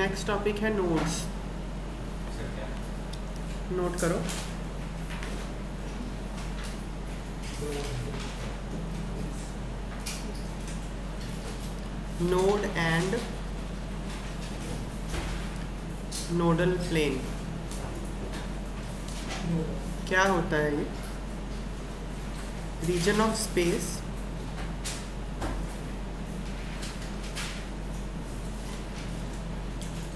Next topic है nodes. Note करो, node and nodal plane क्या होता है? ये region of space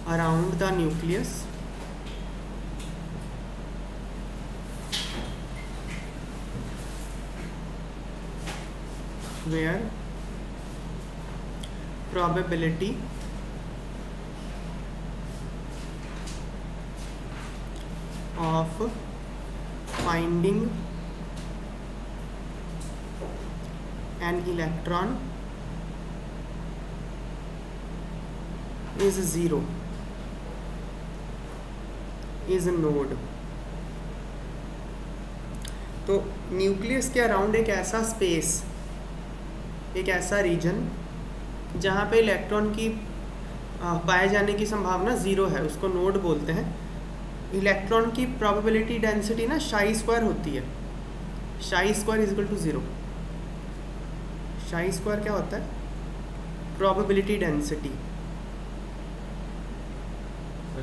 around the nucleus where probability of finding an electron is 0 is a node। तो nucleus के around एक ऐसा स्पेस, एक ऐसा रीजन जहाँ पे इलेक्ट्रॉन की पाए जाने की संभावना ज़ीरो है, उसको नोड बोलते हैं। इलेक्ट्रॉन की प्रोबेबिलिटी डेंसिटी ना शाई स्क्वायर होती है। शाई स्क्वायर इज इक्वल टू 0। शाई स्क्वायर क्या होता है? Probability density.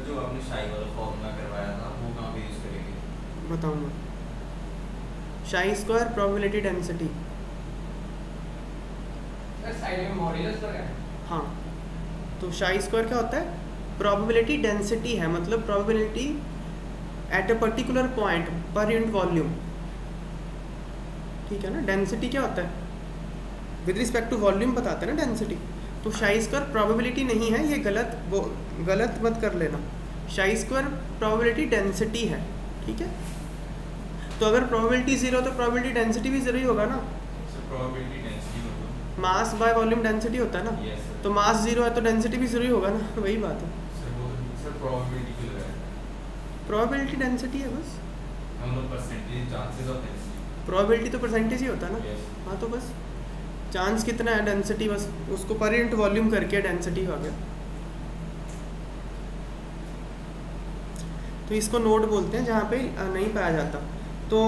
जो आपने शाई वाला फॉर्मूला करवाया था वो कहाँ पे यूज करेंगे? बताऊंगा। शाई स्क्वायर प्रोबेबिलिटी डेंसिटी। साइड में मॉड्यूलस लगा है। हाँ, तो शाई स्क्वायर क्या होता है? प्रोबेबिलिटी डेंसिटी है, मतलब probability at a particular point per unit volume. ठीक है ना? डेंसिटी क्या होता है? विद रिस्पेक्ट टू वॉल्यूम बताते हैं ना डेंसिटी। तो शाई स्क्वायर प्रोबेबिलिटी नहीं है, ये गलत मत कर लेना। शाई स्क्वायर प्रोबेबिलिटी डेंसिटी है। ठीक है, तो अगर प्रोबेबिलिटी 0 तो प्रोबेबिलिटी डेंसिटी भी 0 ही होगा ना। प्रोबेबिलिटी डेंसिटी मतलब मास बाय वॉल्यूम डेंसिटी होता है ना। Yes, sir. तो मास 0 है तो डेंसिटी भी 0 ही होगा ना। वही बात है, सर प्रोबेबिलिटी क्यों लगाया? प्रोबेबिलिटी डेंसिटी है बस। मतलब percentage chances of density. Probability तो परसेंटेज ही होता है ना। Yes. हाँ, तो बस चांस कितना है, डेंसिटी, बस उसको पर यूनिट वॉल्यूम करके डेंसिटी हो गया। तो इसको नोड बोलते हैं जहाँ पे नहीं पाया जाता। तो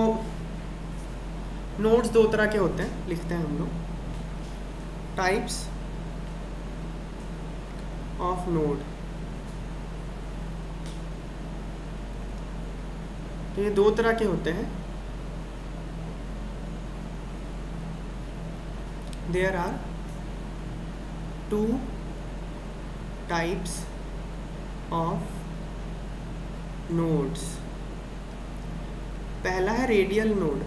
नोड्स दो तरह के होते हैं, लिखते हैं हम लोग। Types of node. तो ये दो तरह के होते हैं। There are 2 types of nodes. पहला है रेडियल नोड।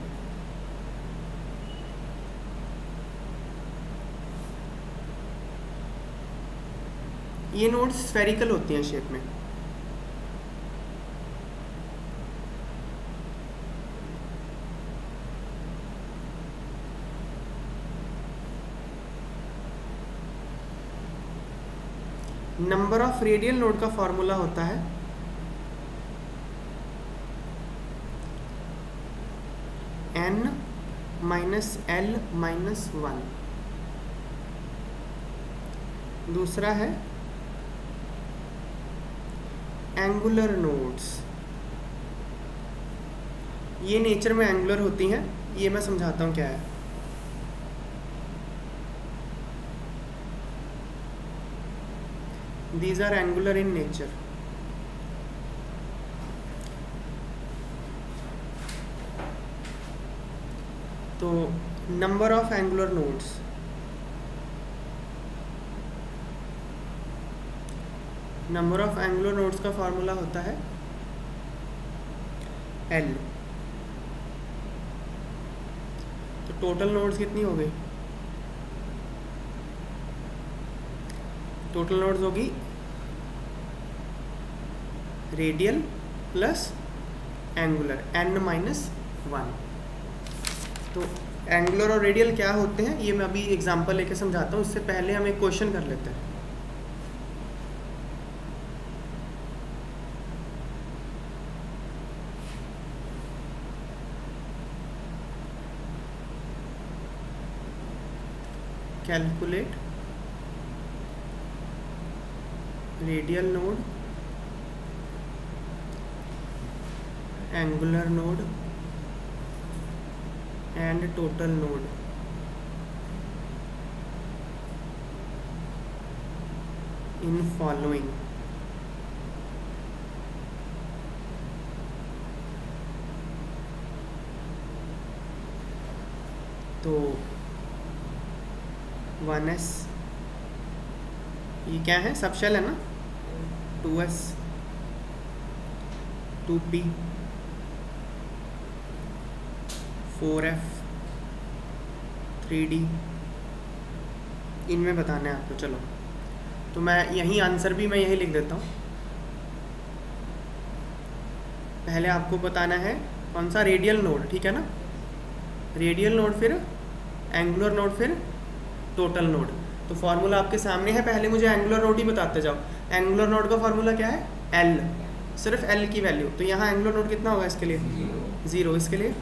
ये नोड्स स्फेरिकल होती हैं शेप में। नंबर ऑफ रेडियल नोड का फॉर्मूला होता है n माइनस l माइनस 1। दूसरा है एंगुलर नोड्स। ये नेचर में एंगुलर होती हैं, ये मैं समझाता हूँ क्या है। These are angular in nature। तो number of angular nodes, number of angular nodes का फॉर्मूला होता है L। तो टोटल नोड्स कितनी हो गई? टोटल नोड्स होगी radial plus angular n minus 1। तो एंगुलर और रेडियल क्या होते हैं ये मैं अभी एग्जांपल लेके समझाता हूँ। इससे पहले हम एक क्वेश्चन कर लेते हैं। calculate radial node, angular node and total node. In following तो 1s ये क्या है, सब शेल है ना, 2s 2p 4f 3d इनमें बताना है आपको। चलो तो मैं यही आंसर भी मैं यही लिख देता हूँ। पहले आपको बताना है कौन सा, रेडियल नोड, ठीक है ना, रेडियल नोड फिर एंगुलर नोड फिर टोटल नोड। तो फॉर्मूला आपके सामने है, पहले मुझे एंगुलर नोड ही बताते जाओ। एंगुलर नोड का फॉर्मूला क्या है, L, सिर्फ L की वैल्यू। तो यहाँ एंगुलर नोड कितना होगा इसके लिए, 0, इसके लिए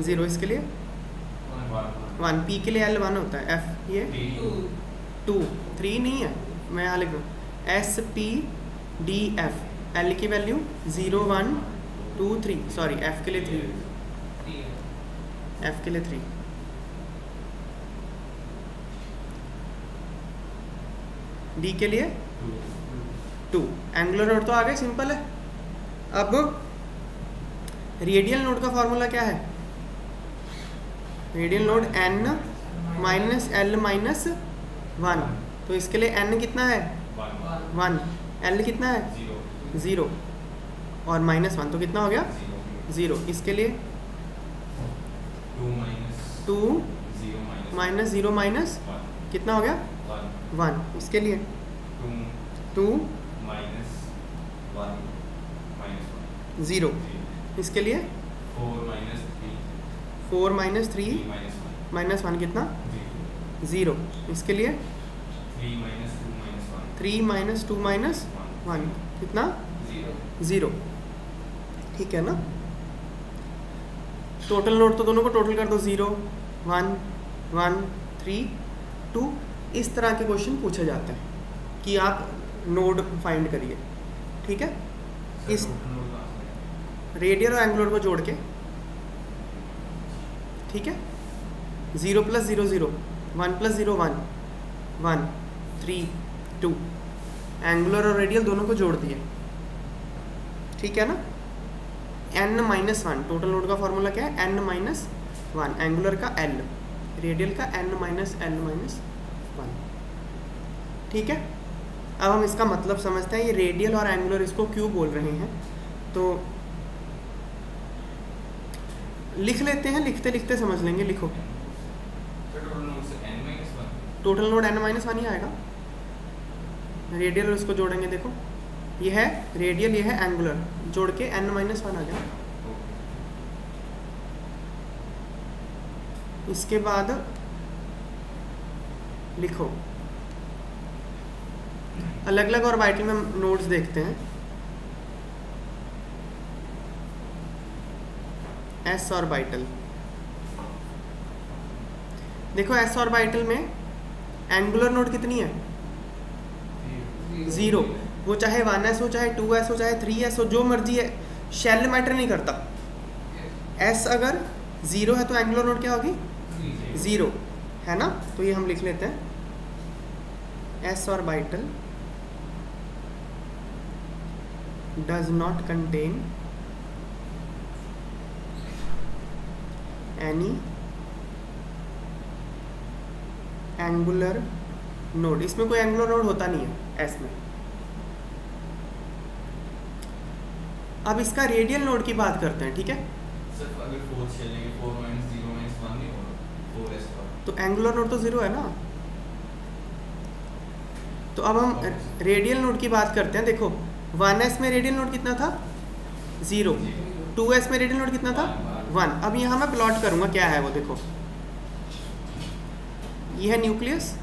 0, इसके लिए 1, P के लिए L 1 होता है, F ये 2, 3 नहीं है, मैं यहाँ लिख दूँ S P D F, L की वैल्यू 0 1 2 3, सॉरी F के लिए 3, F के लिए 3, D के लिए 2। एंगुलर नोड तो आ गए, सिंपल है। अब रेडियल नोड का फॉर्मूला क्या है, radial node n minus L minus 1। तो इसके लिए n कितना है 1, L कितना है 0 और माइनस 1, तो कितना हो गया 0। इसके लिए 2 माइनस 0 माइनस कितना हो गया 1। इसके लिए 2 0, इसके लिए 4 माइनस 3 माइनस 1 कितना 0। इसके लिए 3 माइनस 2 माइनस 1 कितना 0, ठीक है ना। टोटल नोड तो दोनों को टोटल कर दो, 0 1 1 3 2। इस तरह के क्वेश्चन पूछे जाते हैं कि आप नोड फाइंड करिए, ठीक है। इस रेडियल और एंगुलर को जोड़ के, ठीक है, 0 प्लस 0 0, 1 प्लस 0 1 1 3 2, एंगुलर और रेडियल दोनों को जोड़ दिए, ठीक है ना। n माइनस 1, टोटल नोड का फॉर्मूला क्या है, n माइनस 1, एंगुलर का L, रेडियल का n माइनस L माइनस 1, ठीक है। अब हम इसका मतलब समझते हैं, ये रेडियल और एंगुलर इसको क्यों बोल रहे हैं। तो लिख लेते हैं, लिखते लिखते समझ लेंगे। लिखो, टोटल नोड n माइनस 1 ही आएगा, रेडियल और इसको जोड़ेंगे। देखो ये है रेडियल, ये है एंगुलर, जोड़ के n माइनस 1 आ गया। इसके बाद लिखो, अलग अलग और ऑर्बिटल में नोड्स देखते हैं। s ऑर्बिटल, देखो s ऑर्बिटल में एंगुलर नोड कितनी है 0, वो चाहे 1s हो, चाहे 2s हो, चाहे 3s हो, जो मर्जी है, शेल मैटर नहीं करता। s अगर 0 है तो एंगुलर नोड क्या होगी 0, है ना। तो ये हम लिख लेते हैं, s orbital does not contain any angular node। इसमें कोई एंगुलर नोड होता नहीं है S में। अब इसका रेडियल नोड की बात करते हैं, ठीक है। सिर्फ अगर 4 चलेंगे, 4 माइनस 0 माइनस 1 नहीं होगा 4s का, तो एंगुलर नोड तो 0 है ना। तो अब हम रेडियल नोड की बात करते हैं। देखो 1s में रेडियल नोड कितना था 0, 2s में रेडियल नोड कितना था 1। अब यहाँ मैं प्लॉट करूँगा क्या है वो। देखो ये है न्यूक्लियस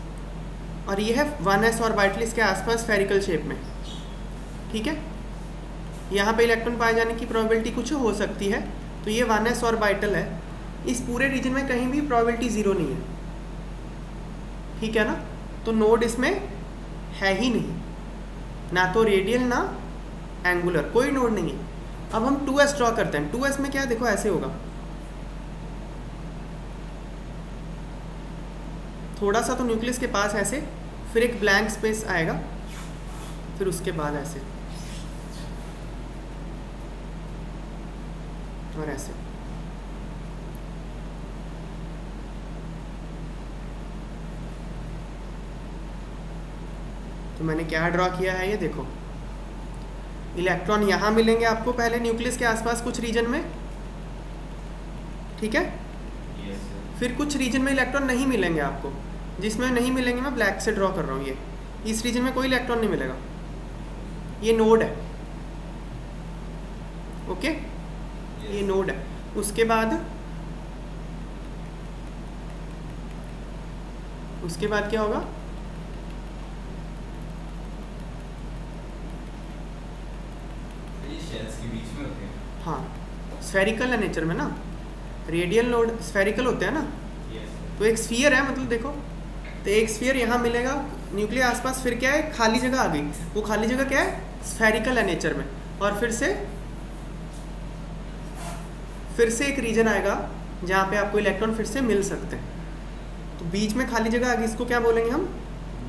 और ये है 1s ऑर्बिटल इसके आसपास स्फेरिकल शेप में, ठीक है। यहाँ पे इलेक्ट्रॉन पाए जाने की प्रोबेबिलिटी कुछ हो सकती है। तो ये 1s ऑर्बिटल है, इस पूरे रीजन में कहीं भी प्रोबेबिलिटी 0 नहीं है, ठीक है ना। तो नोड इसमें है ही नहीं, ना तो रेडियल ना एंगुलर, कोई नोड नहीं है। अब हम 2s ड्रॉ करते हैं। 2s में क्या है, देखो ऐसे होगा, थोड़ा सा तो न्यूक्लियस के पास ऐसे, फिर एक ब्लैंक स्पेस आएगा, फिर उसके बाद ऐसे और ऐसे। तो मैंने क्या ड्रॉ किया है, ये देखो, इलेक्ट्रॉन यहाँ मिलेंगे आपको पहले न्यूक्लियस के आसपास कुछ रीजन में, ठीक है। Yes, sir. फिर कुछ रीजन में इलेक्ट्रॉन नहीं मिलेंगे आपको, जिसमें नहीं मिलेंगे मैं ब्लैक से ड्रॉ कर रहा हूँ। ये इस रीजन में कोई इलेक्ट्रॉन नहीं मिलेगा, ये नोड है, ओके। ये नोड है। उसके बाद क्या होगा, ये शेल्स के बीच में होते हैं। हाँ, स्फेरिकल है नेचर में ना, रेडियल नोड स्फेरिकल होते हैं ना। Yes, sir. तो एक स्फीयर है, मतलब देखो, तो एक स्फीयर यहाँ मिलेगा न्यूक्लियस आसपास, फिर क्या है, खाली जगह आ गई। वो खाली जगह क्या है, स्फेरिकल है नेचर में। और फिर से एक रीजन आएगा जहाँ पे आपको इलेक्ट्रॉन फिर से मिल सकते हैं। तो बीच में खाली जगह आ गई, इसको क्या बोलेंगे हम,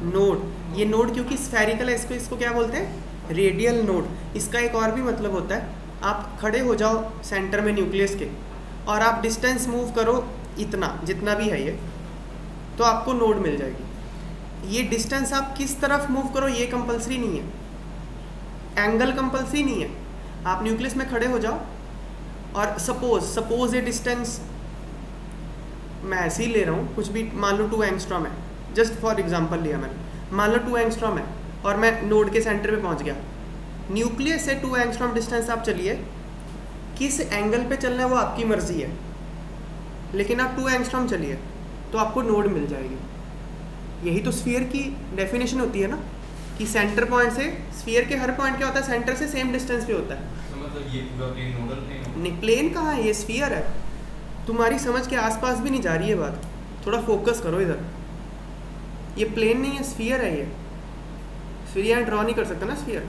नोड। ये नोड क्योंकि स्फेरिकल है, इसको क्या बोलते हैं, रेडियल नोड। इसका एक और भी मतलब होता है, आप खड़े हो जाओ सेंटर में न्यूक्लियस के और आप डिस्टेंस मूव करो इतना, जितना भी है ये, तो आपको नोड मिल जाएगी। ये डिस्टेंस आप किस तरफ मूव करो ये कंपलसरी नहीं है, एंगल कंपलसरी नहीं है। आप न्यूक्लियस में खड़े हो जाओ और सपोज ये डिस्टेंस मैं ऐसे ही ले रहा हूँ, कुछ भी, मान लो 2 एंगस्ट्रॉम है, जस्ट फॉर एग्जांपल लिया मैंने, मान लो 2 एंगस्ट्रॉम है और मैं नोड के सेंटर पे पहुँच गया। न्यूक्लियस से 2 एंगस्ट्रॉम डिस्टेंस आप चलिए, किस एंगल पे चलना है वो आपकी मर्जी है, लेकिन आप 2 एंगस्ट्रॉम चलिए तो आपको नोड मिल जाएगी। यही तो स्फीयर की डेफिनेशन होती है ना, कि सेंटर पॉइंट से, स्फीयर के हर पॉइंट क्या होता है, सेंटर से सेम डिस्टेंस पे होता है। तो मतलब ये पूरा प्लेन नोडल प्लेन होगा? नहीं, प्लेन कहाँ है, ये स्फीयर है। तुम्हारी समझ के आसपास भी नहीं जा रही है बात, थोड़ा फोकस करो इधर। ये प्लेन नहीं है, स्फीयर है ये। स्फीयर यहाँ ड्रॉ नहीं कर सकता ना स्फीयर,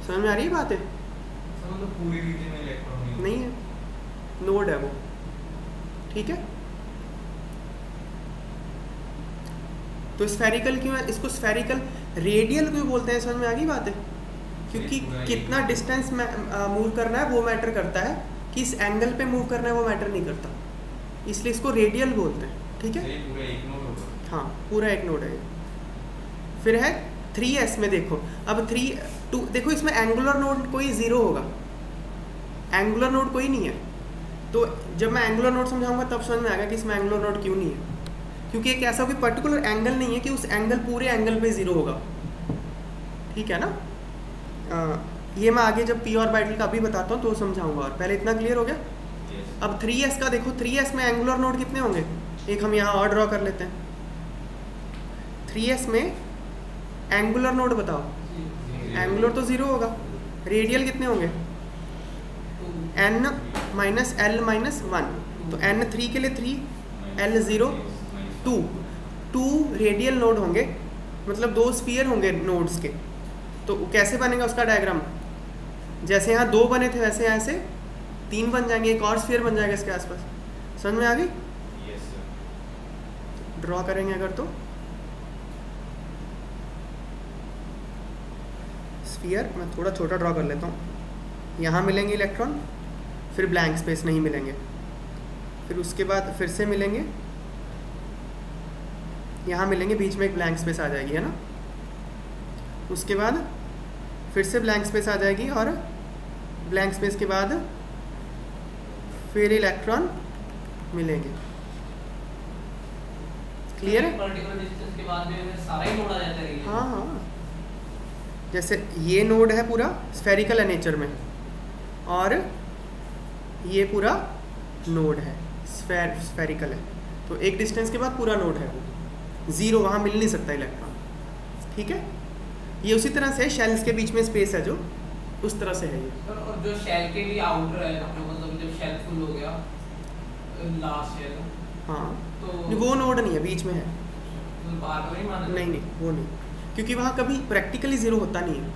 समझ में आ रही है बात है? तो मतलब पूरी रीजन में इलेक्ट्रॉन नहीं है, नोड है वो, ठीक है। तो स्फेरिकल क्यों है, इसको स्फेरिकल रेडियल क्यों बोलते हैं, समझ में आ गई बात है? क्योंकि कितना डिस्टेंस मूव करना है वो मैटर करता है, किस एंगल पे मूव करना है वो मैटर नहीं करता, इसलिए इसको रेडियल बोलते हैं, ठीक है। पूरा एक नोड होगा। हाँ, पूरा एक नोड है। फिर है 3s में, देखो अब 2 देखो, इसमें एंगुलर नोड कोई 0 होगा, एंगुलर नोड कोई नहीं है। तो जब मैं एंगुलर नोड समझाऊंगा तब समझ में आएगा कि इसमें एंगुलर नोड क्यों नहीं है, क्योंकि एक ऐसा कोई पर्टिकुलर एंगल नहीं है कि उस एंगल पूरे एंगल पे 0 होगा, ठीक है ना। ये मैं आगे जब पी ऑर्बिटल का भी बताता हूँ तो समझाऊंगा, और पहले इतना क्लियर हो गया। Yes. अब 3s का देखो, 3s में एंगुलर नोड कितने होंगे, एक हम यहाँ और ड्रॉ कर लेते हैं। 3s में एंगुलर नोड बताओ, एंगुलर तो 0 होगा, रेडियल कितने होंगे, n माइनस l माइनस 1, तो n 3 के लिए 3, l 0 2 रेडियल नोड होंगे, मतलब 2 स्फीयर होंगे नोड्स के। तो कैसे बनेगा उसका डायग्राम, जैसे यहाँ 2 बने थे वैसे यहाँ से 3 बन जाएंगे, एक और स्फीयर बन जाएगा इसके आसपास, समझ में आ गई? Yes, sir. ड्रॉ करेंगे अगर तो स्फीयर, मैं थोड़ा छोटा ड्रॉ कर लेता हूँ। यहाँ मिलेंगे इलेक्ट्रॉन, फिर ब्लैंक स्पेस नहीं मिलेंगे, फिर उसके बाद फिर से मिलेंगे, यहाँ मिलेंगे, बीच में एक ब्लैंक स्पेस आ जाएगी, है ना। उसके बाद फिर से ब्लैंक स्पेस आ जाएगी, और ब्लैंक स्पेस के बाद फिर इलेक्ट्रॉन मिलेंगे। क्लियर है? पर्टिकुलर डिस्टेंस के बाद में सारा ही नोड आ जाता है। हाँ हाँ, जैसे ये नोड है पूरा स्फेरिकल है नेचर में, और ये पूरा नोड है स्फेरिकल है, तो एक डिस्टेंस के बाद पूरा नोड है वो 0, वहाँ मिल नहीं सकता इलेक्ट्रॉन, ठीक है। ये उसी तरह से शेल्स के बीच में स्पेस है जो उस तरह से है ये। और जो शेल के लिए आउटर है, जो मतलब जब शेल फुल हो गया लास्ट शेल, हाँ, तो वो नोड नहीं है, बीच में है। तो बार बार ही माना नहीं, वो नहीं, क्योंकि वहाँ कभी प्रैक्टिकली ज़ीरो होता नहीं है,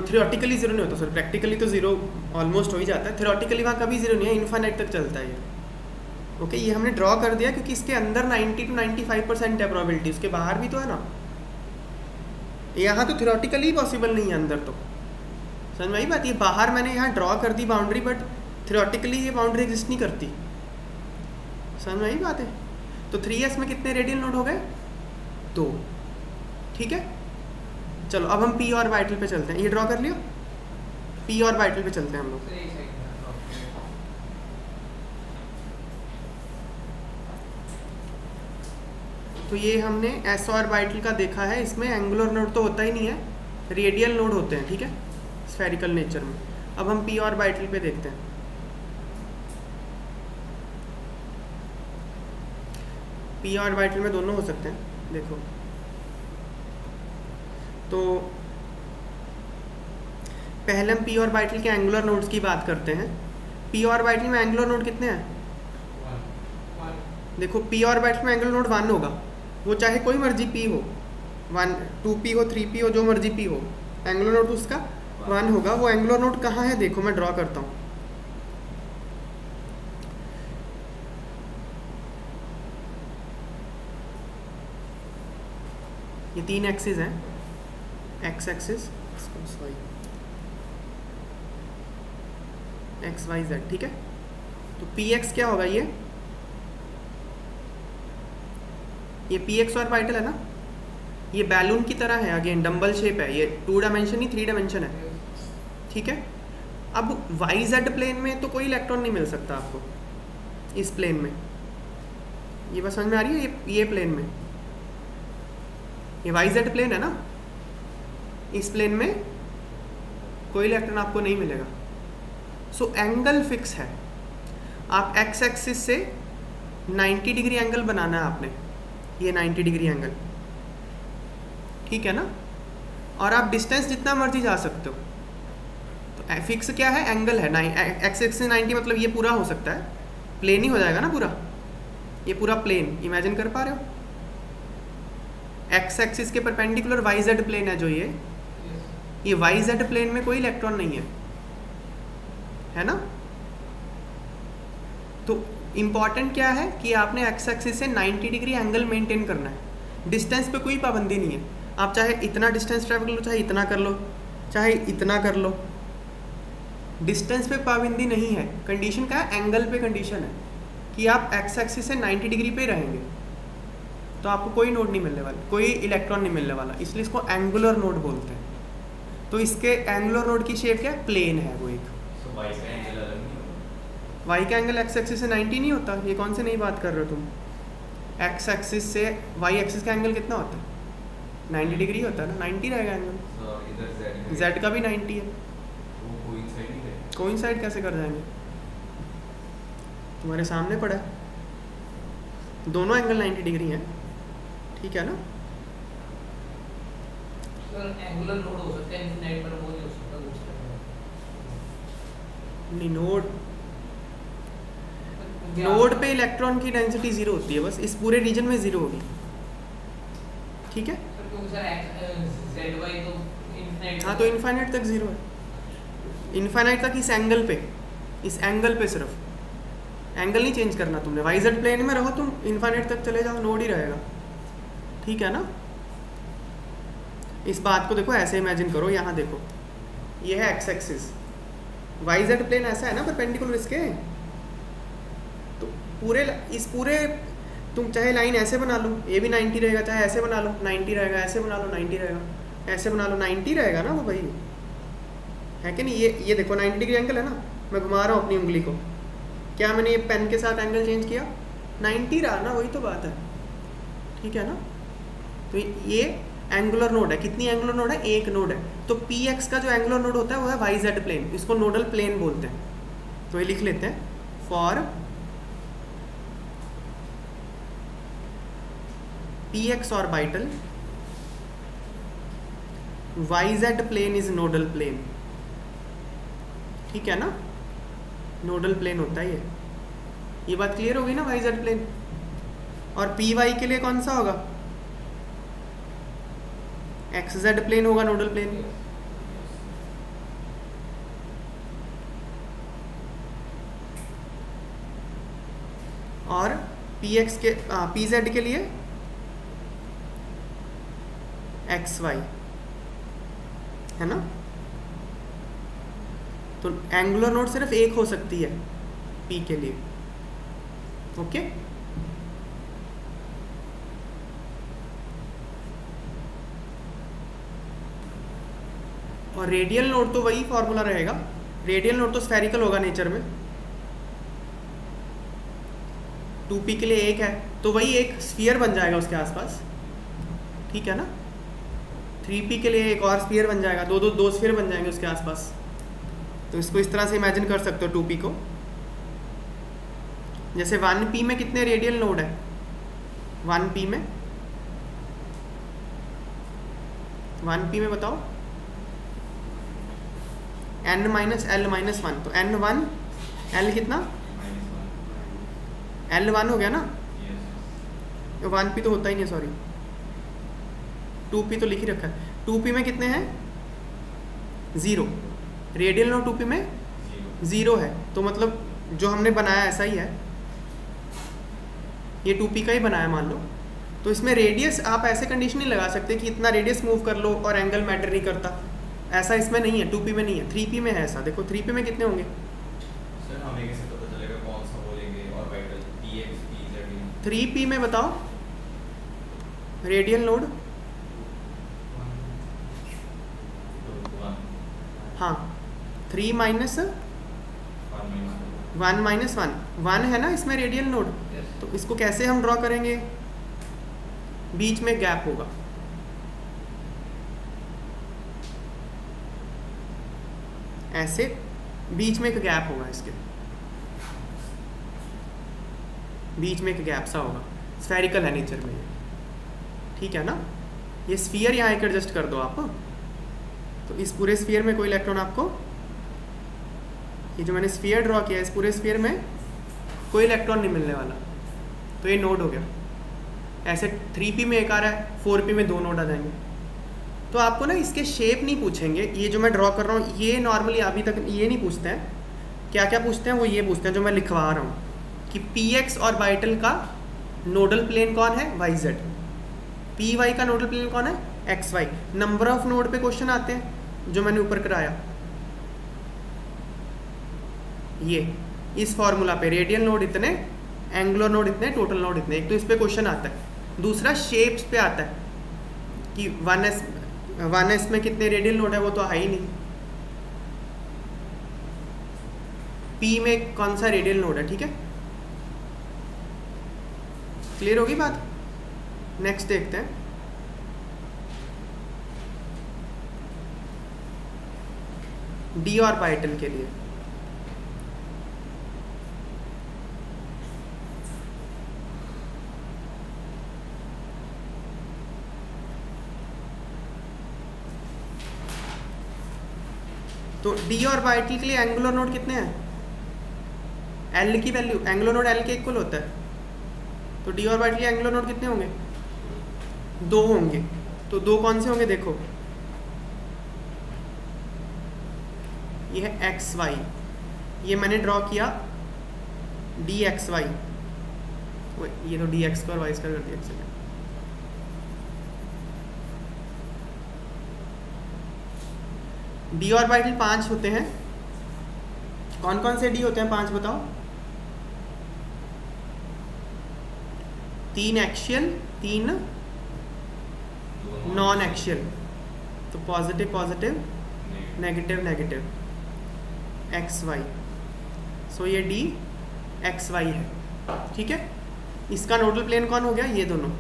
थियोरेटिकली ज़ीरो नहीं होता, सॉरी प्रैक्टिकली तो ज़ीरो ऑलमोस्ट हो ही जाता है, थियोरेटिकली वहाँ कभी ज़ीरो नहीं है, इन्फाइनाइट तक चलता है ये। ओके, ये हमने ड्रॉ कर दिया क्योंकि इसके अंदर 90 to 95% है प्रोबेबिलिटी, उसके बाहर भी तो है ना। यहाँ तो थियोरेटिकली पॉसिबल नहीं है, अंदर तो समझ में आई बात। ये बाहर मैंने यहाँ ड्रॉ कर दी बाउंड्री, बट थियोरेटिकली ये बाउंड्री एग्जिस्ट नहीं करती, समझ में आई बात है। तो 3s में कितने रेडियल नोड हो गए? 2, ठीक है। चलो अब हम p ऑर्बिटल पे चलते हैं, ये ड्रॉ कर लिया, p ऑर्बिटल पे चलते हैं हम लोग। तो ये हमने s ऑर्बिटल का देखा है, इसमें एंगुलर नोड तो होता ही नहीं है, रेडियल नोड होते हैं, ठीक है, स्फेरिकल नेचर में। अब हम p ऑर्बिटल पे देखते हैं। p ऑर्बिटल में दोनों हो सकते हैं, देखो। तो पहले हम p ऑर्बिटल के एंगुलर नोड्स की बात करते हैं। p ऑर्बिटल में एंगुलर नोड कितने हैं? देखो p ऑर्बिटल में एंगुलर नोड 1 होगा, वो चाहे कोई मर्जी p हो, 1 2p हो 3p हो, जो मर्जी p हो, एंगुलर नोड उसका 1 होगा। वो एंगुलर नोड कहाँ है? देखो मैं ड्रॉ करता हूँ। ये 3 एक्सिस हैं, x axis, x y z, ठीक है। तो px क्या होगा? ये px ऑर्बिटल है ना, ये बैलून की तरह है, अगेन डंबल शेप है, ये 2 डायमेंशन नहीं 3 डायमेंशन है, ठीक है। अब yz प्लेन में तो कोई इलेक्ट्रॉन नहीं मिल सकता आपको, इस प्लेन में, ये बस समझ में आ रही है। ये प्लेन में, ये yz प्लेन है ना, इस प्लेन में कोई इलेक्ट्रॉन आपको नहीं मिलेगा। सो एंगल फिक्स है, आप x एक्सिस से 90 डिग्री एंगल बनाना है आपने, ये 90 डिग्री एंगल, ठीक है ना। और आप डिस्टेंस जितना मर्जी जा सकते हो। तो फिक्स क्या है? एंगल है, x एक्सिस से 90, मतलब ये पूरा हो सकता है, प्लेन ही हो जाएगा ना पूरा, ये पूरा प्लेन इमेजिन कर पा रहे हो। x एक्सिस के परपेंडिकुलर yz प्लेन है जो ये yz प्लेन में कोई इलेक्ट्रॉन नहीं है ना। तो इम्पॉर्टेंट क्या है कि आपने x एक्सिस से 90 डिग्री एंगल मेंटेन करना है। डिस्टेंस पे कोई पाबंदी नहीं है, आप चाहे इतना डिस्टेंस ट्रैवल कर लो, चाहे इतना कर लो, चाहे इतना कर लो, डिस्टेंस पे पाबंदी नहीं है। कंडीशन क्या है? एंगल पे कंडीशन है कि आप x एक्सिस से 90 डिग्री पे रहेंगे तो आपको कोई नोड नहीं मिलने वाला, कोई इलेक्ट्रॉन नहीं मिलने वाला, इसलिए इसको एंगुलर नोड बोलते हैं। तो इसके एंगुलर नोड की शेप क्या है? प्लेन है वो एक। y का एंगल x एक्सिस से 90 नहीं होता, ये कौन से नई बात कर रहे हो तुम? x एक्सिस से y एक्सिस का एंगल कितना होता है? 90 डिग्री होता है ना, 90 रहेगा एंगल। z का भी 90 है, कोइंसाइड कैसे कर जाएंगे? तुम्हारे सामने पड़ा है, दोनों एंगल 90 डिग्री हैं, ठीक है ना। एंगुलर नोड हो सकता है, इनफिनाइट पर वो नहीं हो सकता दूसरा नहीं। नोड पे इलेक्ट्रॉन की डेंसिटी 0 होती है, बस इस पूरे रीजन में 0 होगी, ठीक है। हाँ, तो इनफाइनाइट तक 0 है, इनफाइनाइट तक इस एंगल पे, इस एंगल पे सिर्फ एंगल नहीं चेंज करना तुमने। yz प्लेन में रहो तुम, इनफाइनाइट तक चले जाओ, नोड ही रहेगा, ठीक है ना। इस बात को देखो ऐसे इमेजिन करो, यहाँ देखो ये है x एक्सिस, yz प्लेन ऐसा है ना परपेंडिकुलर इसके, तो इस पूरे तुम चाहे लाइन ऐसे बना लो, ये भी 90 रहेगा, चाहे ऐसे बना लो 90 रहेगा, ऐसे बना लो 90 रहेगा, ऐसे बना लो 90 रहेगा ना वो भाई, है कि नहीं। ये देखो 90 डिग्री एंगल है ना, मैं घुमा रहा हूँ अपनी उंगली को, क्या मैंने ये पेन के साथ एंगल चेंज किया? 90 रहा ना, वही तो बात है, ठीक है ना। तो ये एंगुलर नोड है, कितनी एंगुलर नोड है? एक नोड है। तो px का जो एंगुलर नोड होता है वो है yz प्लेन, इसको नोडल प्लेन बोलते हैं। तो ये लिख लेते हैं, for px orbital yz plane is nodal plane, ठीक है ना, नोडल प्लेन होता है ये बात क्लियर होगी ना, yz प्लेन। और py के लिए कौन सा होगा? एक्स जेड प्लेन होगा नोडल प्लेन। और पी एक्स के पी जेड के लिए एक्स वाई, है ना। तो एंगुलर नोड सिर्फ एक हो सकती है पी के लिए, ओके। और रेडियल नोड तो वही फॉर्मूला रहेगा, रेडियल नोड तो स्फेरिकल होगा नेचर में। 2p के लिए एक है तो वही एक स्फीयर बन जाएगा उसके आसपास, ठीक है ना। 3p के लिए एक और स्फीयर बन जाएगा, दो स्फीयर बन जाएंगे उसके आसपास। तो इसको इस तरह से इमेजिन कर सकते हो 2p को। जैसे 1p में कितने रेडियल नोड है, 1p में बताओ n माइनस एल माइनस 1, तो n1 l कितना l1 हो गया ना। 1p तो होता ही नहीं, सॉरी 2p तो लिख ही रखा है। 2p में कितने हैं 0, रेडियल नोड 2p में 0 है, तो मतलब जो हमने बनाया ऐसा ही है, ये 2p का ही बनाया मान लो। तो इसमें रेडियस आप ऐसे कंडीशन नहीं लगा सकते कि इतना रेडियस मूव कर लो और एंगल मैटर नहीं करता, ऐसा इसमें नहीं है। 2p में नहीं है, 3p में है ऐसा। देखो 3p में कितने होंगे सर, हमें कैसे पता चलेगा कौन सा बोलेंगे और वाइटल px pz। 3p में बताओ रेडियल नोड, हाँ 3 माइनस 1 माइनस 1 है ना इसमें रेडियल नोड। तो इसको कैसे हम ड्रॉ करेंगे, बीच में गैप होगा, ऐसे बीच में एक गैप होगा, इसके बीच में एक गैप सा होगा, स्फेरिकल है नेचर में ये, ठीक है ना। ये स्फीयर यहाँ एक एडजस्ट कर दो आप, तो इस पूरे स्फीयर में कोई इलेक्ट्रॉन आपको, ये जो मैंने स्फीयर ड्रॉ किया है इस पूरे स्फीयर में कोई इलेक्ट्रॉन नहीं मिलने वाला, तो ये नोड हो गया। ऐसे 3p में एक आ रहा है, 4p में 2 नोड आ जाएंगे। तो आपको ना इसके शेप नहीं पूछेंगे, ये जो मैं ड्रॉ कर रहा हूँ ये नॉर्मली अभी तक ये नहीं पूछते हैं। क्या क्या पूछते हैं वो ये पूछते हैं जो मैं लिखवा रहा हूँ कि px और वाइटल का नोडल प्लेन कौन है, yz। py का नोडल प्लेन कौन है, xy। नंबर ऑफ नोड पे क्वेश्चन आते हैं जो मैंने ऊपर कराया, ये इस फॉर्मूला पे रेडियल नोड इतने, एंगुलर नोड इतने, टोटल नोड इतने। एक तो इस पे क्वेश्चन आता है, दूसरा शेप्स पे आता है कि 1s में कितने रेडियल नोड है, वो तो है ही नहीं। p में कौन सा रेडियल नोड है, ठीक है। क्लियर होगी बात। नेक्स्ट देखते हैं, d ऑर्बिटल के लिए। तो d ऑर्बिटल के लिए एंगुलर नोड कितने हैं, l की वैल्यू, एंगुलर नोड l के इक्वल होता है, तो d ऑर्बिटल के लिए एंगुलर नोड कितने होंगे, 2 होंगे। तो 2 कौन से होंगे, देखो ये है xy, ये मैंने ड्रॉ किया dxy, ये तो dx और y स्क्वायर कर दिया। d ऑर्बिटल 5 होते हैं, कौन कौन से d होते हैं 5 बताओ, 3 एक्शियल, 3 नॉन एक्शियल, तो positive positive, negative negative, xy। सो ये d xy है, ठीक है। इसका नोडल प्लेन कौन हो गया, ये दोनों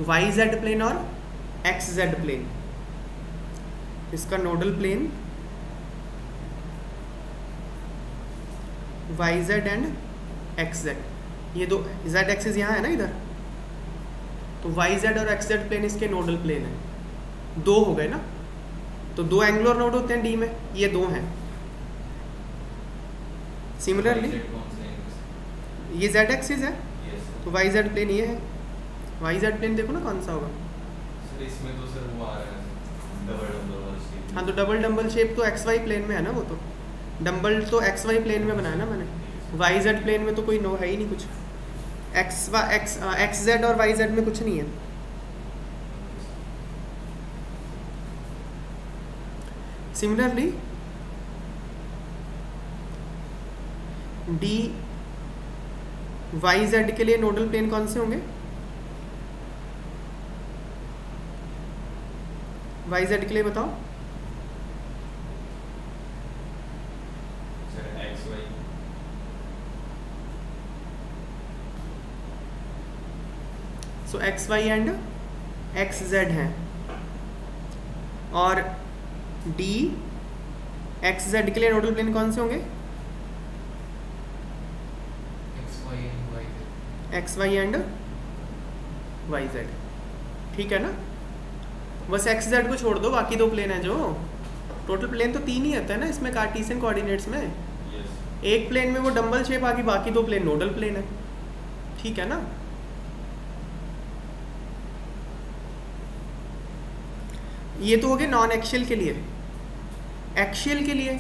yz प्लेन और xz प्लेन। इसका nodal plane yz and xz, ये दो z एक्सिस यहाँ है ना इधर, तो yz और xz प्लेन इसके नोडल प्लेन है। 2 हो गए ना, तो 2 एंगुलर नोड होते हैं d में, ये 2 हैं। सिमिलरली ये z एक्सिस है, तो yz प्लेन ये है, वाई जेड प्लेन देखो ना कौन सा होगा। सर इसमें तो सर वो आ रहा है डबल डबल वाला शेप। हाँ तो डबल डम्बल शेप तो एक्स वाई प्लेन में है ना, वो तो डम्बल तो एक्स वाई प्लेन में बनाया ना मैंने, वाई जेड प्लेन में तो कोई नो है ही नहीं कुछ, एक्स जेड और वाई जेड में कुछ नहीं है। सिमिलरली डी वाई जेड के लिए नोडल प्लेन कौन से होंगे? वाई जेड के लिए बताओ। Sir x y. So x y and x z हैं, और डी एक्स जेड के लिए नोडल प्लेन कौन से होंगे? X y and y z, ठीक है ना। बस एक्स जेड को छोड़ दो, बाकी दो प्लेन है जो, टोटल प्लेन तो 3 ही होता है ना इसमें कार्टेशियन कोऑर्डिनेट्स में। यस। एक प्लेन में वो डम्बल शेप आ गई, बाकी दो प्लेन नोडल प्लेन है, ठीक है ना। ये तो हो गए नॉन एक्शियल के लिए। एक्शियल के लिए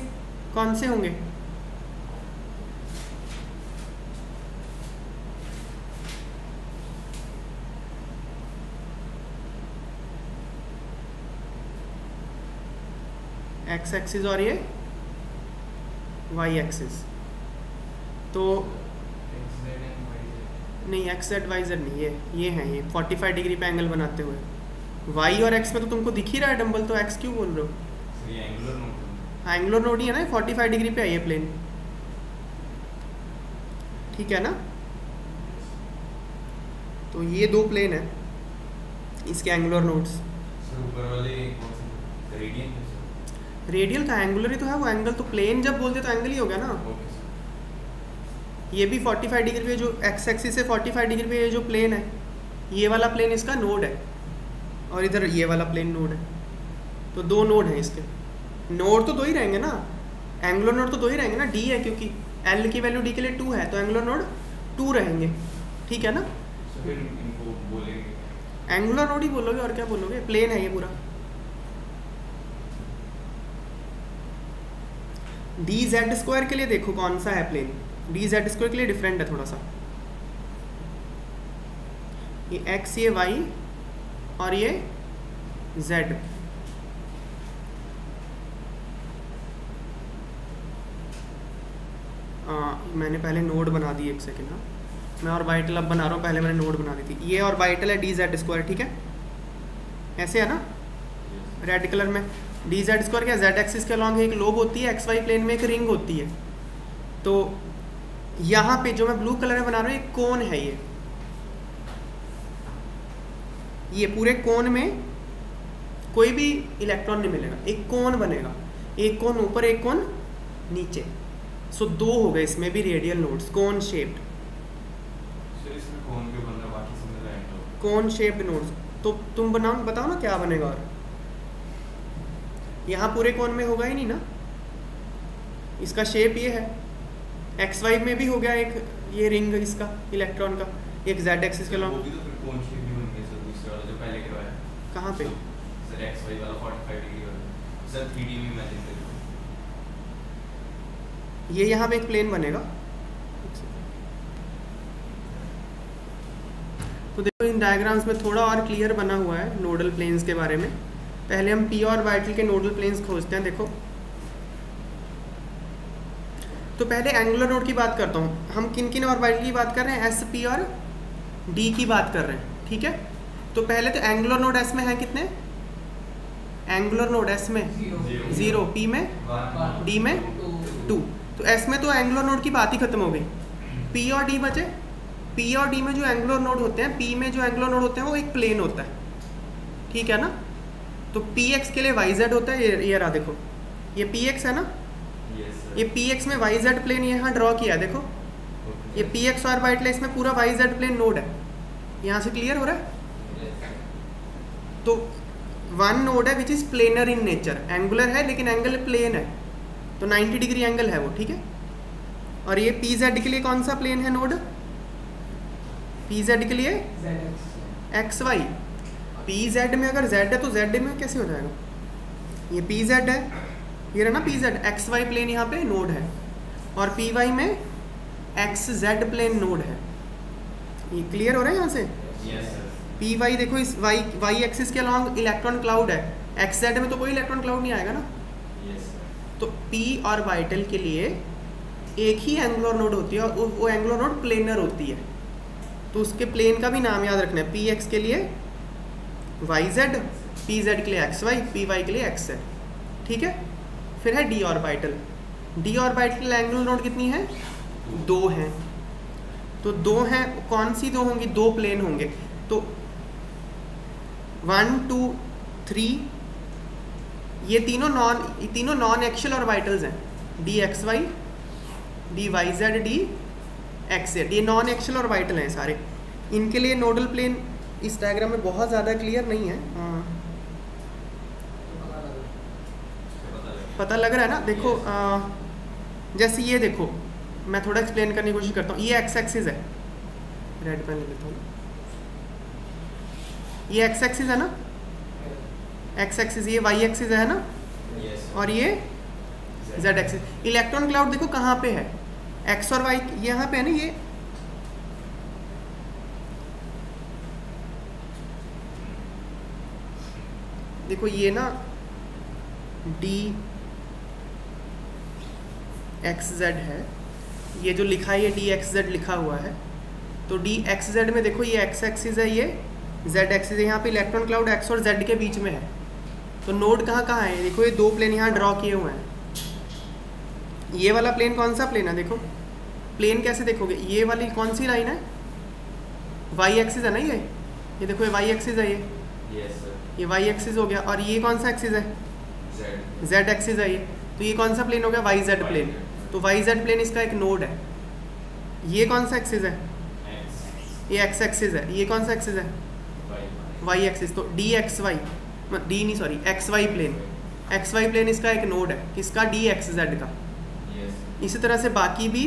कौन से होंगे? एक्स एक्सिस और ये वाई एक्सिस, तो नहीं एक्स जेड वाई जेड नहीं, ये हैं, ये 45 डिग्री पे एंगल बनाते हुए। वाई और एक्स में तो तुमको दिख ही रहा है डंबल, तो एक्स क्यों बोल रहे हो? सर ये एंगुलर नोड। हाँ एंगुलर नोड ही है ना, 45 डिग्री पे है ये प्लेन, ठीक है ना। तो ये दो प्लेन है इसके एंगुलर नोड्स। सर ऊपर वाले कौन से रेडियन है सर? रेडियल का एंगुलर ही तो है वो, एंगल तो प्लेन जब बोलते तो एंगल ही हो गया ना। Okay sir. ये भी 45 डिग्री पे, जो एक्स एक्सिस से 45 डिग्री पे ये जो प्लेन है, ये वाला प्लेन इसका नोड है, और इधर ये वाला प्लेन नोड है, तो दो नोड हैं इसके। नोड तो दो ही रहेंगे ना, एंगुलर नोड तो दो ही रहेंगे ना, डी है क्योंकि एल की वैल्यू डी के लिए 2 है, तो एंगुलर नोड 2 रहेंगे, ठीक है ना। सर फिर इनको बोलेंगे एंगुलर नोड ही बोलोगे, और क्या बोलोगे, प्लेन है ये पूरा। डी जेड स्क्वायर के लिए देखो कौन सा है प्लेन, डी जेड स्क्वायर के लिए डिफरेंट है थोड़ा सा, ये एक्स ये वाई और ये जेड। मैंने पहले नोड बना दी, एक सेकेंड। हाँ मैं ऑर्बिटल अब बना रहा हूँ, पहले मैंने नोड बना दी थी। ये ऑर्बिटल है डी जेड स्क्वायर, ठीक है, ऐसे है ना, रेड कलर में। डी जेड स्क्वायर क्या, जेड एक्सिस के अलॉन्ग एक लोब होती है, एक्स वाई प्लेन में एक रिंग होती है। तो यहाँ पे जो मैं ब्लू कलर में बना रहा हूँ एक कोन है, ये पूरे कोन में कोई भी इलेक्ट्रॉन नहीं मिलेगा, एक कोन बनेगा, एक कोन ऊपर एक कोन नीचे। सो दो हो गए इसमें भी रेडियल नोड्स, कोन शेप्ड। सर इसमें कौन क्यों बन रहा, बाकी सब में राइट हो। कोन शेप्ड नोड्स, तो तुम बताओ ना क्या बनेगा। और यहाँ पूरे कोन में होगा ही नहीं ना, इसका शेप ये है। एक्स वाई में भी हो गया एक ये रिंग इसका इलेक्ट्रॉन का, एक जेड एक्सिस के वो अलॉन्ग। भी तो फिर कौन शेप भी बन गया सर, दूसरे वाला जो पहले करवाया। कहाँ पे? सर एक्स वाई वाला 45 डिग्री वाला सर 3D में इमेजिन करिए। ये यहाँ पे एक प्लेन बनेगा, तो देखो इन डायग्राम्स में थोड़ा और क्लियर बना हुआ है नोडल प्लेन्स के बारे में। पहले हम पी और वाइटल के नोडल प्लेन्स खोजते हैं। देखो तो पहले एंगुलर नोड की बात करता हूँ, हम किन किन और वाइटल की बात कर रहे हैं, एस पी और डी की बात कर रहे हैं, ठीक है। तो पहले तो एंगुलर नोड एस में है कितने, एंगुलर नोड एस में 0, पी में 1 डी में 2। तो एस में तो एंगुलर नोड की बात ही खत्म हो गई, पी और डी बचे। पी और डी में जो एंगुलर नोड होते हैं, पी में जो एंगुलर नोड होते हैं वो एक प्लेन होता है, ठीक है ना। तो पी एक्स के लिए वाई जेड होता है, ये रहा देखो, ये पी एक्स है ना, ये पी एक्स में वाई जेड प्लेन यहाँ ड्रॉ किया है, देखो ये पी एक्स और वाइटल इसमें पूरा वाई जेड प्लेन नोड है। यहाँ से क्लियर हो रहा है। तो वन नोड है which is planar in nature, angular है लेकिन एंगल प्लेन है, तो 90 डिग्री एंगल है वो, ठीक है। और ये पी जेड के लिए कौन सा प्लेन है नोड, पी जेड के लिए एक्स वाई, पी जेड में अगर जेड है तो जेड में कैसे हो जाएगा, ये पी जेड है, ये रहा ना p z, x y plane यहाँ पे नोड है, और पी वाई में एक्स जेड प्लेन नोड है। ये क्लियर हो रहा है यहाँ से? Yes sir. पी वाई देखो इस वाई एक्सिस के अलॉन्ग इलेक्ट्रॉन क्लाउड है, एक्स जेड में तो कोई इलेक्ट्रॉन क्लाउड नहीं आएगा ना। Yes sir. तो पी और वाइटल के लिए एक ही एंगुलर नोड होती है, और वो एंगुलर नोड प्लेनर होती है, तो उसके प्लेन का भी नाम याद रखना है, पी एक्स के लिए वाई जेड, पी जेड के लिए एक्स वाई, पी वाई के लिए एक्स जेड, ठीक है। फिर है D orbital, D orbital angular node कितनी है, 2 हैं, तो 2 हैं, कौन सी 2 होंगी, 2 प्लेन होंगे, तो 1 2 3, ये तीनों नॉन एक्सियल ऑर्बिटल्स हैं, d x y, d y z, d x z, ये नॉन एक्सियल ऑर्बिटल हैं सारे। इनके लिए नोडल प्लेन इस डायग्राम में बहुत ज़्यादा क्लियर नहीं है, हाँ पता लग रहा है ना। देखो जैसे ये देखो, मैं थोड़ा एक्सप्लेन करने की कोशिश करता हूँ, ये एक्स एक्सिस है, रेड पेन ले लेता हूँ, ये एक्स एक्सिस है ना, एक्स एक्सिस, ये वाई एक्सिस है ना, यस। और ये जेड एक्सिस। इलेक्ट्रॉन क्लाउड देखो कहाँ पे है, एक्स और वाई यहाँ पे है ना, ये देखो ये ना डी एक्स जेड है, ये जो लिखा है ये डी एक्स जेड लिखा हुआ है, तो डी एक्स जेड में देखो ये एक्स एक्सिस है, ये जेड एक्सिस है, यहाँ पे इलेक्ट्रॉन क्लाउड एक्स और जेड के बीच में है, तो नोड कहाँ कहाँ है, देखो ये 2 प्लेन यहाँ ड्रॉ किए हुए हैं। ये वाला प्लेन कौन सा प्लेन है, देखो प्लेन कैसे देखोगे, ये वाली कौन सी लाइन है, वाई एक्सिस है ना, ये देखो ये वाई एक्सिस है, यस सर। ये वाई एक्सिस हो गया, और ये कौन सा एक्सिस है, जेड। जेड एक्सिस है ये, तो ये कौन सा प्लेन हो गया, वाई जेड प्लेन, तो वाई जेड प्लेन इसका एक नोड है। ये कौन सा एक्सिस है, एक्स। ये एक्स एक्सिस है, ये कौन सा एक्सिस है, वाई। वाई एक्सिस, तो डी एक्स वाई, डी नहीं sorry x y plane, x y plane इसका एक नोड है, किसका, डी एक्स जेड का। यस। इसी तरह से बाकी भी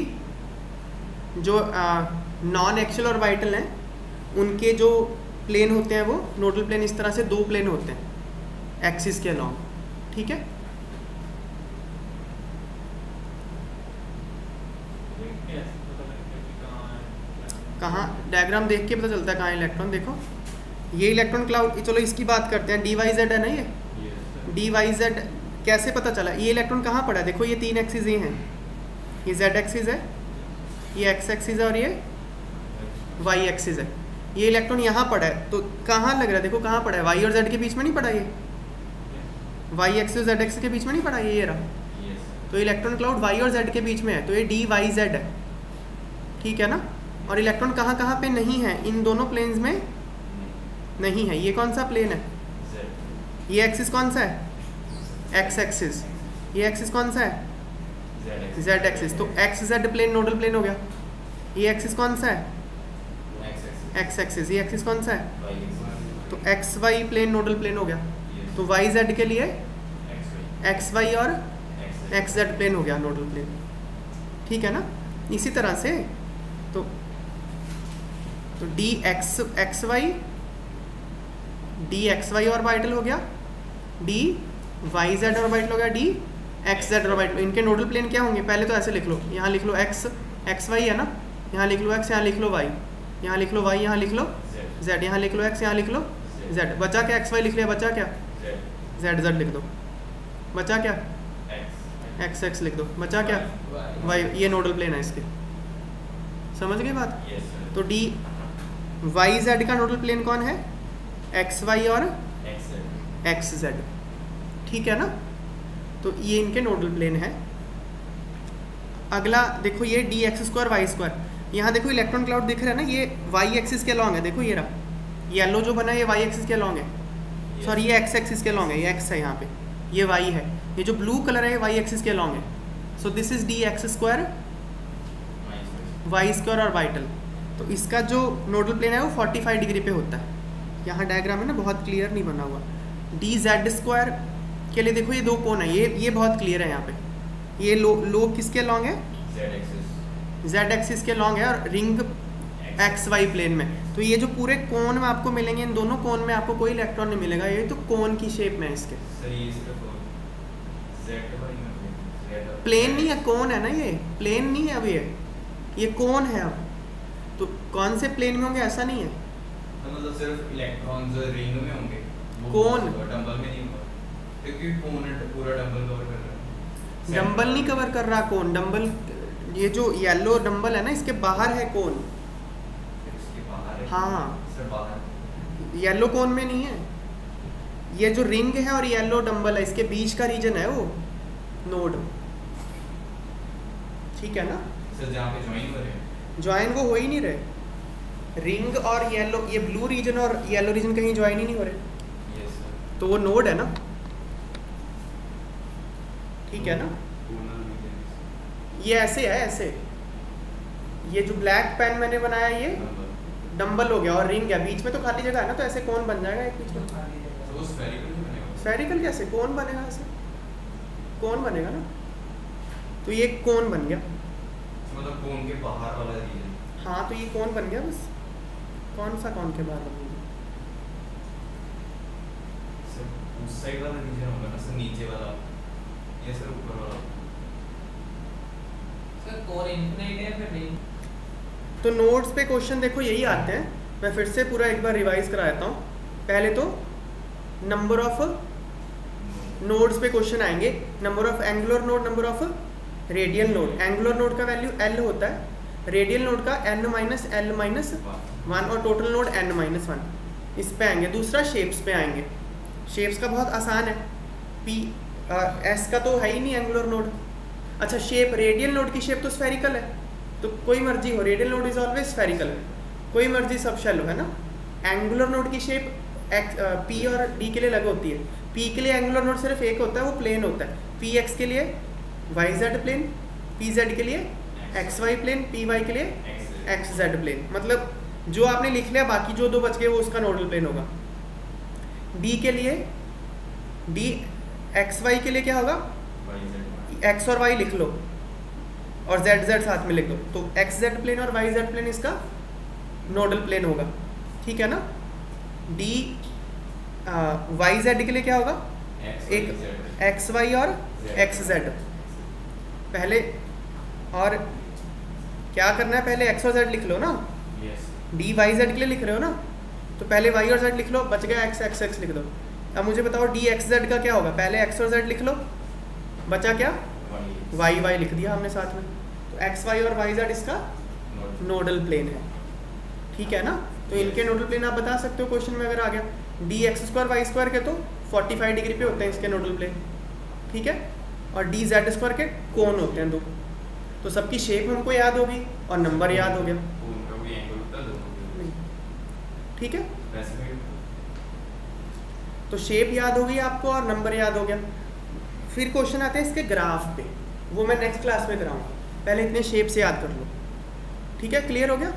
जो नॉन एक्सियल ऑर्बिटल हैं उनके जो प्लेन होते हैं वो नोडल प्लेन इस तरह से 2 प्लेन होते हैं एक्सिस के अलॉन्ग, ठीक है। कहाँ डायग्राम देख के पता चलता है कहाँ इलेक्ट्रॉन, देखो ये इलेक्ट्रॉन क्लाउड, चलो इसकी बात करते हैं, डी वाई जेड है ना, ये डी वाई जेड कैसे पता चला, ये इलेक्ट्रॉन कहाँ पड़ा है, देखो ये 3 एक्सिस ये हैं, ये जेड एक्सिस है, ये एक्स एक्सिस है, और ये वाई एक्सिस है, ये इलेक्ट्रॉन यहाँ पड़ा है, तो कहाँ लग रहा है, देखो कहाँ पड़ा है, वाई और जेड के बीच में नहीं पड़ा, ये वाई एक्सिस और जेड एक्सिस के बीच में नहीं पड़ा, ये रहा, तो इलेक्ट्रॉन क्लाउड वाई और जेड के बीच में है, तो ये डी वाई जेड है, ठीक है ना। और इलेक्ट्रॉन कहाँ कहाँ पे नहीं है, इन दोनों प्लेन्स में नहीं है, ये कौन सा प्लेन है, ये एक्सिस कौन सा है, एक्स एक्सिस, ये एक्सिस कौन सा है, जेड एक्सिस, तो x z plane nodal plane हो गया। ये एक्सिस कौन सा है, एक्स एक्सिस, ये एक्सिस कौन सा है, तो x y plane nodal plane हो गया, तो वाई जेड के लिए एक्स वाई और एक्स जेड प्लेन हो गया नोडल प्लेन, ठीक है ना। इसी तरह से तो डी एक्स वाई ऑर्बिटल हो गया, डी वाई जेड ऑर्बिटल हो गया, डी एक्स जेड ऑर्बिटल। इनके नोडल प्लेन क्या होंगे, पहले तो ऐसे लिख लो, यहाँ लिख लो एक्स वाई है ना, यहाँ लिख लो एक्स, यहाँ लिख लो वाई, यहाँ लिख लो वाई, यहाँ लिख लो जेड, यहाँ लिख लो एक्स, यहाँ लिख लो जेड, बचा क्या, एक्स वाई लिख लिया, बचा क्या, जेड जेड लिख दो, बचा क्या, एक्स एक्स लिख दो, बचा क्या, वाई, ये नोडल प्लेन है इसके, समझ गए बात। तो डी वाई जेड का नोडल प्लेन कौन है, एक्स वाई और एक्स जेड, ठीक है ना। तो ये इनके नोडल प्लेन है। अगला देखो ये d x square y square, यहाँ देखो इलेक्ट्रॉन क्लाउड दिख रहा है ना, ये वाई एक्सिस के अलॉन्ग है, देखो ये रहा येलो जो बना है ये वाई एक्सिस के अलॉन्ग है, सॉरी ये एक्स एक्सिस के अलॉन्ग है, ये एक्स है यहाँ पे, ये वाई है, ये जो ब्लू कलर है ये वाई एक्सिस के अलॉन्ग है। So this is d x square y square orbital. तो इसका जो नोडल प्लेन है वो 45 डिग्री पे होता है। यहाँ डायग्राम है ना, बहुत क्लियर नहीं बना हुआ। डी जेड स्क्वायर के लिए देखो ये 2 कोण है, ये बहुत क्लियर है यहाँ पे। ये लो किसके लॉन्ग है, जेड एक्सिस के लॉन्ग है, और रिंग एक्स वाई प्लेन में। तो ये जो पूरे कोन में आपको मिलेंगे, इन दोनों कोन में आपको कोई इलेक्ट्रॉन नहीं मिलेगा, ये तो कोन की शेप में है इसके। सर ये सिर्फ Z वाई में प्लेन नहीं है, कोन है ना, ये प्लेन नहीं है अब, ये कोन है अब। तो कौन से प्लेन में होंगे ऐसा नहीं है, मतलब सिर्फ इलेक्ट्रॉन्स रिंग में होंगे, कौन? डंबल में नहीं होगा, क्योंकि कौन पूरा डंबल कवर कर रहा है। डंबल नहीं कवर कर रहा कोन, डंबल ये जो येलो डंबल है ना इसके बाहर है कोन। इसके बाहर है। हाँ सर बाहर येलो कोन में नहीं है, ये जो रिंग है और येलो डंबल है इसके बीच का रीजन है वो नोड, ठीक है ना। सर जहाँ पे ज्वाइन हो रहे हैं, ज्वाइन वो हो ही नहीं रहे, रिंग और येलो, ये ब्लू रीजन और येलो रीजन कहीं ज्वाइन ही नहीं हो रहे, यस सर, तो वो नोड है ना, ठीक है ना। कोनल रीजन ये ऐसे है, ऐसे ये जो ब्लैक पेन मैंने बनाया ये डंबल, डंबल हो गया और रिंग है, बीच में तो खाली जगह है ना, तो ऐसे कौन बन जाएगा एक बीच में। तो वो स्फेरिकल नहीं बनेगा। स्फेरिकल कैसे, कौन बनेगा ऐसे, कौन बनेगा ना, तो ये कौन बन गया। मतलब कोन के बाहर वाला रीजन। हाँ तो ये कौन बन गया बस, कौन सा कौन के बाहर बन गया, सर उस साइड वाला रीजन होगा ना सर, नीचे वाला, ये सर ऊपर वाला। सर कोर इनफिनिट है फिर नहीं? तो नोड्स पे क्वेश्चन देखो यही आते हैं, मैं फिर से पूरा एक बार रिवाइज करा देता हूँ। पहले तो नंबर ऑफ नोड्स पे क्वेश्चन आएंगे, number of angular node, number of radial node. Angular node का वैल्यू L होता है, रेडियल नोड का N माइनस L माइनस 1 और टोटल नोड N माइनस 1। इस पे आएंगे। दूसरा शेप्स पे आएंगे, शेप्स का बहुत आसान है, S का तो है ही नहीं एंगुलर नोड। अच्छा शेप, रेडियल नोड की शेप तो स्फेरिकल है, तो कोई मर्जी हो, radial node is always spherical, कोई मर्जी सब शेल है ना। एंगुलर नोड की शेप P और D के लिए अलग होती है। P के लिए एंगुलर नोड सिर्फ एक होता है, वो प्लेन होता है। PX के लिए YZ प्लेन, PZ के लिए XY प्लेन, PY के लिए XZ प्लेन। मतलब जो आपने लिख लिया, बाकी जो दो बच गए वो उसका नोडल प्लेन होगा। D के लिए, D XY के लिए क्या होगा, X और Y लिख लो और ZZ साथ में लिख दो, तो XZ प्लेन और YZ प्लेन इसका नोडल प्लेन होगा, ठीक है ना। D YZ के लिए क्या होगा, एक XY और XZ। पहले और क्या करना है, पहले X और Z लिख लो ना, D YZ के लिए लिख रहे हो ना, तो पहले Y और Z लिख लो, बच गया X X X लिख दो। अब मुझे बताओ D XZ का क्या होगा, पहले X और Z लिख लो, बचा क्या, Y Y लिख दिया हमने साथ में, तो XY और YZ इसका नोडल प्लेन है, ठीक है ना। तो इनके नोडल प्लेन आप बता सकते हो क्वेश्चन में अगर आ गया। D x square y square के तो 45 डिग्री पे होते हैं इसके नोडल प्लेन, ठीक है, और डी जेड स्क्वायर के कोन होते हैं दो। तो सबकी शेप हमको याद होगी और नंबर याद हो गया, ठीक है। तो शेप याद हो गई आपको और नंबर याद हो गया। फिर क्वेश्चन आते हैं इसके ग्राफ पे, वो मैं नेक्स्ट क्लास में कराऊंगा, पहले इतने शेप से याद कर लो, ठीक है। क्लियर हो गया।